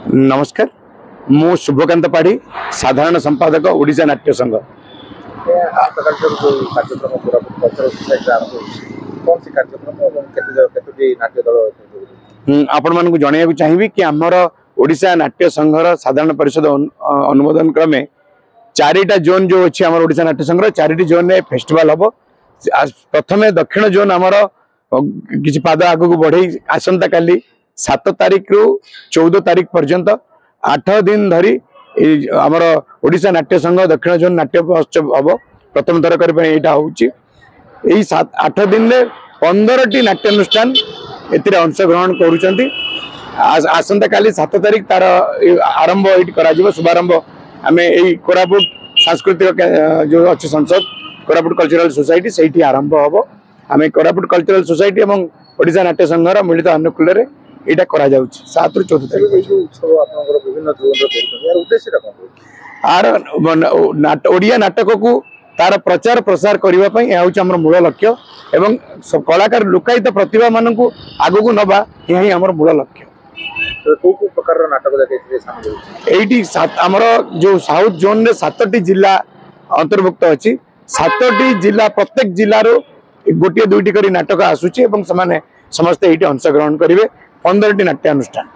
नमस्कार मु शुभकांत पाढ़ी साधारण संपादक ओडिशा नाट्य संघ। आपण मानक जनइया चाहिए कि आमर ओडिशा नाट्य संघर साधारण परिषद अनुमोदन क्रमे 4टा जोन जो अच्छी आम ओडिशा नाट्य संघर 4टी जोन में फेस्टिवल हम। प्रथम दक्षिण जोन आमर किसी पाद आग को बढ़े आसंता काली 7 तारीख रु 14 तारीख पर्यंत 8 दिन धरी आमर ओडिशा नाट्य संघ दक्षिण जोन नाट्य महोत्सव हम। प्रथम थर कर 8 दिन में 15टी नाट्यानुष्ठान अंशग्रहण करुँच। आसंता काली 7 तारीख तार आरंभ ये शुभारंभ आम यही कोरापुट सांस्कृतिक जो अच्छे संसद कोरापुट कल्चरल सोसाइटी से आरंभ हम। आम कोरापुट कल्चरल सोसाइटी और ओडिशा नाट्य संघर मिलित अनुकूल यहाँ करा 7 रु 14 तारीख आर ओडिया नाटक को तार प्रचार प्रसार करने यह मूल लक्ष्य एवं कलाकार लोकायित प्रतिभा मान आग को नवा यही आम मूल लक्ष्य। एटी आमर जो साउथ जोन रे 7टी जिला अंतर्भुक्त अच्छी 7टी जिला प्रत्येक जिलार गोटे 2टी करी नाटक आसूची समस्ते ये अंशग्रहण करेंगे 15टी नाट्यानुष्ठान।